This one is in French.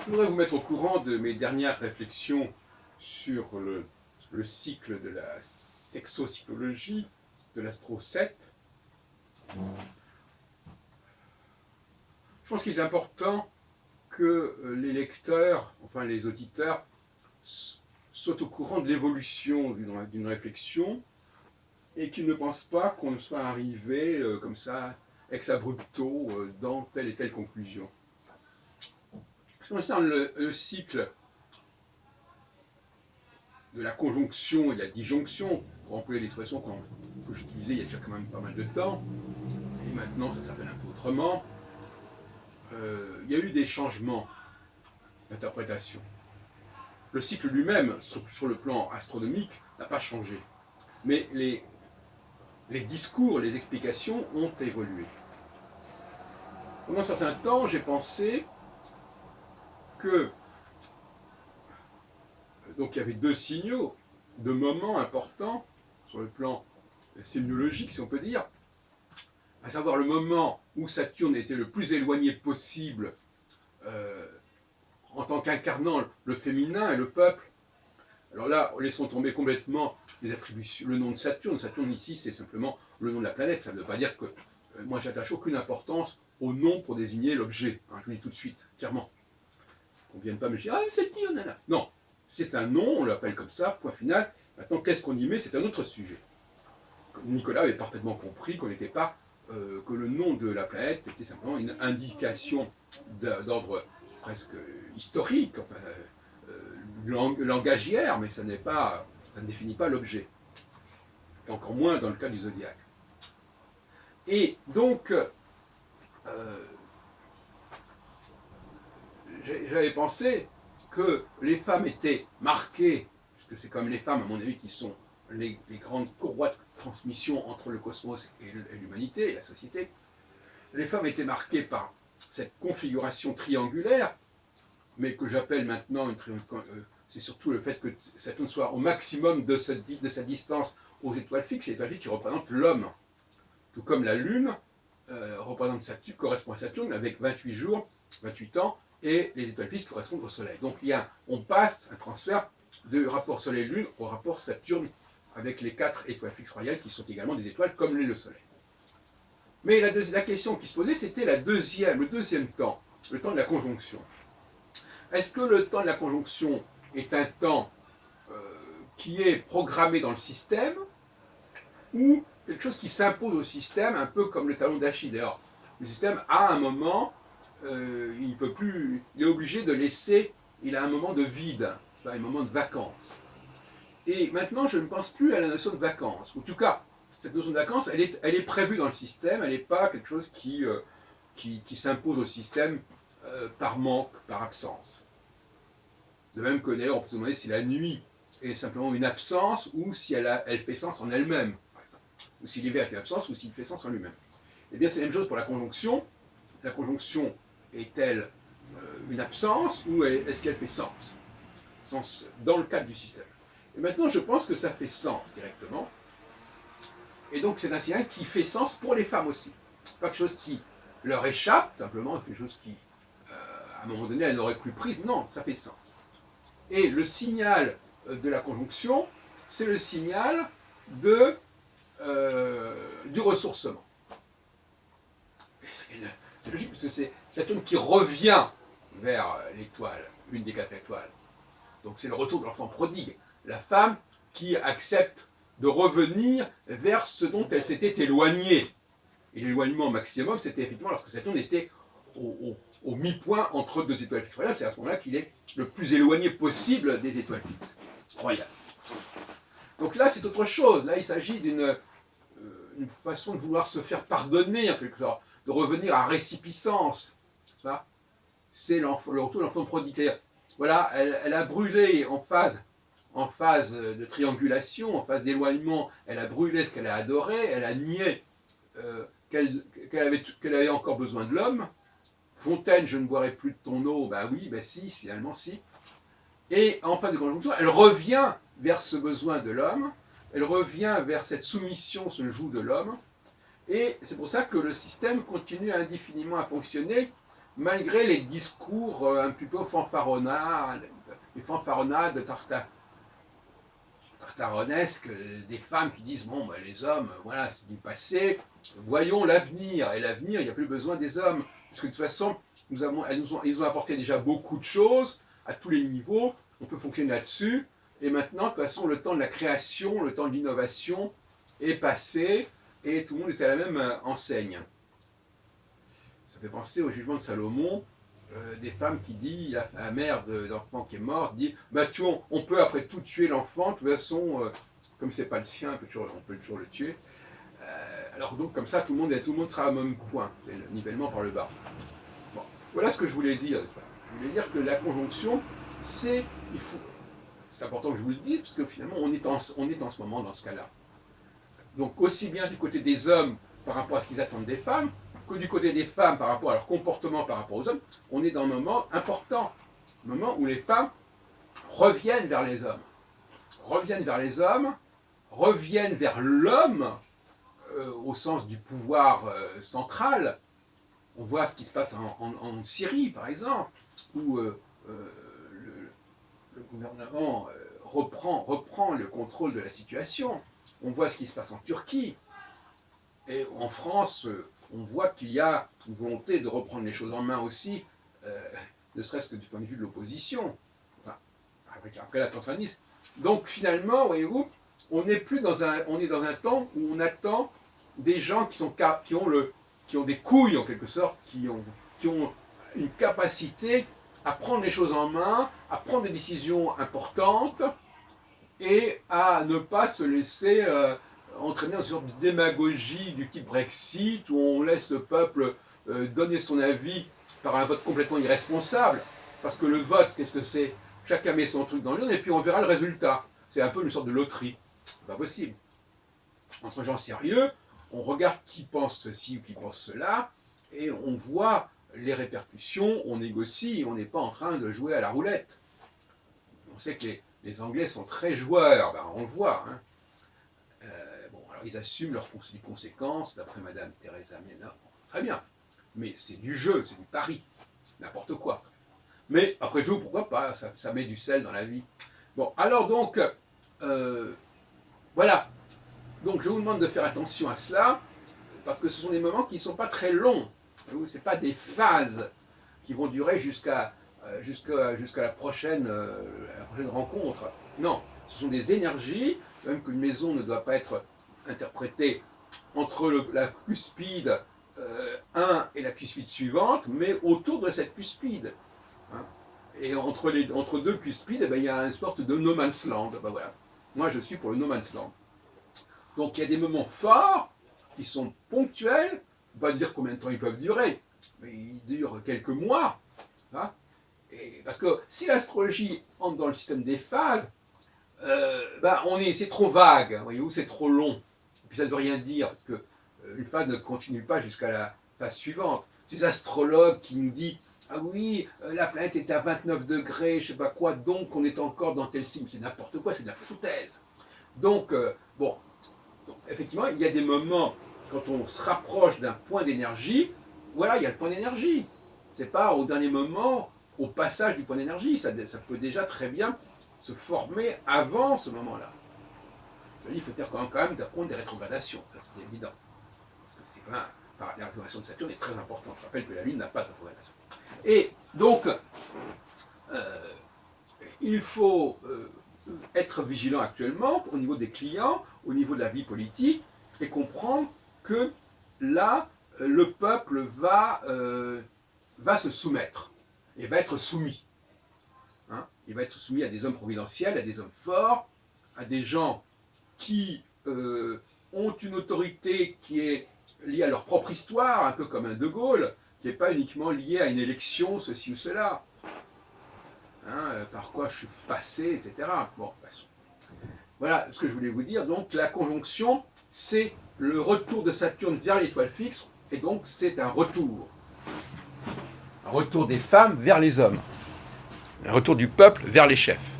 Je voudrais vous mettre au courant de mes dernières réflexions sur le cycle de la sexocyclologie, de l'astro 7. Je pense qu'il est important que les lecteurs, enfin les auditeurs, soient au courant de l'évolution d'une réflexion et qu'ils ne pensent pas qu'on soit arrivé comme ça, ex abrupto, dans telle et telle conclusion. Ce qui concerne le cycle de la conjonction et de la disjonction, pour employer l'expression que j'utilisais il y a déjà quand même pas mal de temps, et maintenant ça s'appelle un peu autrement, il y a eu des changements d'interprétation. Le cycle lui-même, sur le plan astronomique, n'a pas changé. Mais les discours, les explications ont évolué. Pendant un certain temps, j'ai pensé que donc il y avait deux signaux, deux moments importants sur le plan sémiologique, si on peut dire, à savoir le moment où Saturne était le plus éloigné possible en tant qu'incarnant le féminin et le peuple. Alors là, laissons tomber complètement les attributions, le nom de Saturne. Saturne ici, c'est simplement le nom de la planète. Ça ne veut pas dire que moi, j'attache aucune importance au nom pour désigner l'objet. Hein, je vous dis tout de suite, clairement. On ne vienne pas me dire, ah, c'est qui, on a là. Non, c'est un nom, on l'appelle comme ça, point final. Maintenant, qu'est-ce qu'on y met, c'est un autre sujet. Nicolas avait parfaitement compris qu'on n'était pas, que le nom de la planète était simplement une indication d'ordre presque historique, enfin, langagière, mais ça ne définit pas l'objet. Et encore moins dans le cas du zodiaque. Et donc, j'avais pensé que les femmes étaient marquées, puisque c'est comme les femmes, à mon avis, qui sont les grandes courroies de transmission entre le cosmos et l'humanité, et la société. Les femmes étaient marquées par cette configuration triangulaire, mais que j'appelle maintenant c'est surtout le fait que Saturne soit au maximum de sa distance aux étoiles fixes, les étoiles fixes qui représentent l'homme. Tout comme la Lune représente Saturne, correspond à Saturne avec 28 jours, 28 ans, et les étoiles fixes correspondent au Soleil. Donc on passe un transfert du rapport Soleil-Lune au rapport Saturne avec les 4 étoiles fixes royales qui sont également des étoiles comme l'est le Soleil. Mais la question qui se posait, c'était le deuxième temps, le temps de la conjonction. Est-ce que le temps de la conjonction est un temps qui est programmé dans le système ou quelque chose qui s'impose au système, un peu comme le talon d'Achille. D'ailleurs, le système, à un moment, il peut plus, il est obligé de laisser, il a un moment de vide, un moment de vacances. Et maintenant, je ne pense plus à la notion de vacances. En tout cas, cette notion de vacances, elle est prévue dans le système, elle n'est pas quelque chose qui s'impose au système par manque, par absence. De même que d'ailleurs, on peut se demander si la nuit est simplement une absence ou si elle fait sens en elle-même. Ou si l'hiver est une absence ou s'il fait sens en lui-même. Eh bien, c'est la même chose pour la conjonction. La conjonction est-elle une absence ou est-ce qu'elle fait sens dans le cadre du système? Et maintenant, je pense que ça fait sens directement. Et donc, c'est un signal qui fait sens pour les femmes aussi. Pas quelque chose qui leur échappe, simplement quelque chose qui, à un moment donné, elles n'auraient plus prise. Non, ça fait sens. Et le signal de la conjonction, c'est le signal du ressourcement. C'est logique, parce que c'est Saturne qui revient vers l'étoile, une des 4 étoiles. Donc c'est le retour de l'enfant prodigue, la femme qui accepte de revenir vers ce dont elle s'était éloignée. Et l'éloignement maximum, c'était effectivement lorsque Saturne était au mi-point entre deux étoiles fixes royales. C'est à ce moment-là qu'il est le plus éloigné possible des étoiles fixes royales. Donc là, c'est autre chose. Là, il s'agit d'une façon de vouloir se faire pardonner, en quelque sorte, de revenir à récipiscence. C'est le retour de l'enfant prodigue. Voilà, elle a brûlé en phase de triangulation, en phase d'éloignement, elle a brûlé ce qu'elle a adoré, elle a nié qu'elle avait encore besoin de l'homme. Fontaine, je ne boirai plus de ton eau, bah oui, bah si, finalement si. Et en phase de conjonction, elle revient vers ce besoin de l'homme, elle revient vers cette soumission, ce joug de l'homme, et c'est pour ça que le système continue indéfiniment à fonctionner malgré les discours un petit peu fanfaronnades, les fanfaronnades tartaronesques des femmes qui disent bon, ben, les hommes, voilà, c'est du passé, voyons l'avenir. Et l'avenir, il n'y a plus besoin des hommes, puisque de toute façon, ils nous ont apporté déjà beaucoup de choses à tous les niveaux, on peut fonctionner là-dessus. Et maintenant, de toute façon, le temps de la création, le temps de l'innovation est passé et tout le monde est à la même enseigne. Ça fait penser au jugement de Salomon, des femmes qui disent, la mère d'enfant qui est mort, dit bah, on peut après tout tuer l'enfant, de toute façon, comme c'est pas le sien, on peut toujours le tuer. Alors donc, comme ça, tout le monde sera au même point, c'est le nivellement par le bas. Bon, voilà ce que je voulais dire. Je voulais dire que la conjonction, c'est important que je vous le dise, parce que finalement, on est en ce moment dans ce cas-là. Donc, aussi bien du côté des hommes par rapport à ce qu'ils attendent des femmes, que du côté des femmes par rapport à leur comportement par rapport aux hommes, on est dans un moment important, un moment où les femmes reviennent vers les hommes, reviennent vers l'homme, au sens du pouvoir central. On voit ce qui se passe en Syrie, par exemple, où le gouvernement reprend le contrôle de la situation. On voit ce qui se passe en Turquie. Et en France, on voit qu'il y a une volonté de reprendre les choses en main aussi, ne serait-ce que du point de vue de l'opposition, enfin, après l'attentionnisme. Donc finalement, voyez-vous, on est dans un temps où on attend des gens qui ont des couilles en quelque sorte, qui ont une capacité à prendre les choses en main, à prendre des décisions importantes et à ne pas se laisser entraîner dans une sorte de démagogie du type Brexit où on laisse le peuple donner son avis par un vote complètement irresponsable. Parce que le vote, qu'est-ce que c'est? Chacun met son truc dans l'urne et puis on verra le résultat. C'est un peu une sorte de loterie. C'est pas possible. Entre gens sérieux, on regarde qui pense ceci ou qui pense cela et on voit les répercussions, on négocie, on n'est pas en train de jouer à la roulette. On sait que les Anglais sont très joueurs, ben, on le voit. Hein. Bon, alors ils assument leurs conséquences, d'après Madame Theresa May, très bien. Mais c'est du jeu, c'est du pari, n'importe quoi. Mais après tout, pourquoi pas, ça met du sel dans la vie. Bon, alors donc, voilà. Donc je vous demande de faire attention à cela, parce que ce sont des moments qui ne sont pas très longs. Ce ne sont pas des phases qui vont durer jusqu'à la prochaine rencontre. Non, ce sont des énergies, même qu'une maison ne doit pas être interprétée entre la cuspide 1 et la cuspide suivante, mais autour de cette cuspide. Hein. Et entre deux cuspides, eh ben, il y a une sorte de no man's land. Ben, voilà. Moi, je suis pour le no man's land. Donc, il y a des moments forts qui sont ponctuels. On ne peut pas dire combien de temps ils peuvent durer, mais ils durent quelques mois. Hein. Parce que si l'astrologie entre dans le système des phases, c'est trop vague, voyez-vous, c'est trop long. Et puis ça ne veut rien dire, parce qu'une phase ne continue pas jusqu'à la phase suivante. Ces astrologues qui nous disent ah oui, la planète est à 29 degrés, je ne sais pas quoi, donc on est encore dans tel signe. C'est n'importe quoi, c'est de la foutaise. Donc, effectivement, il y a des moments, quand on se rapproche d'un point d'énergie, voilà, il y a le point d'énergie. C'est pas au dernier moment, au passage du point d'énergie, ça peut déjà très bien se former avant ce moment-là. Je dis, il faut tenir quand même compte des rétrogradations, ça c'est évident. Parce que c'est quand même, la rétrogradation de Saturne est très importante. Je rappelle que la Lune n'a pas de rétrogradation. Et donc, il faut être vigilant actuellement au niveau des clients, au niveau de la vie politique, et comprendre que là, le peuple va se soumettre, et va être soumis. Hein, il va être soumis à des hommes providentiels, à des hommes forts, à des gens qui ont une autorité qui est liée à leur propre histoire, un peu comme un De Gaulle, qui n'est pas uniquement liée à une élection, ceci ou cela. Hein, par quoi je suis passé, etc. Bon, passons. Voilà ce que je voulais vous dire. Donc la conjonction, c'est le retour de Saturne vers l'étoile fixe, et donc c'est un retour. Un retour des femmes vers les hommes. Un retour du peuple vers les chefs.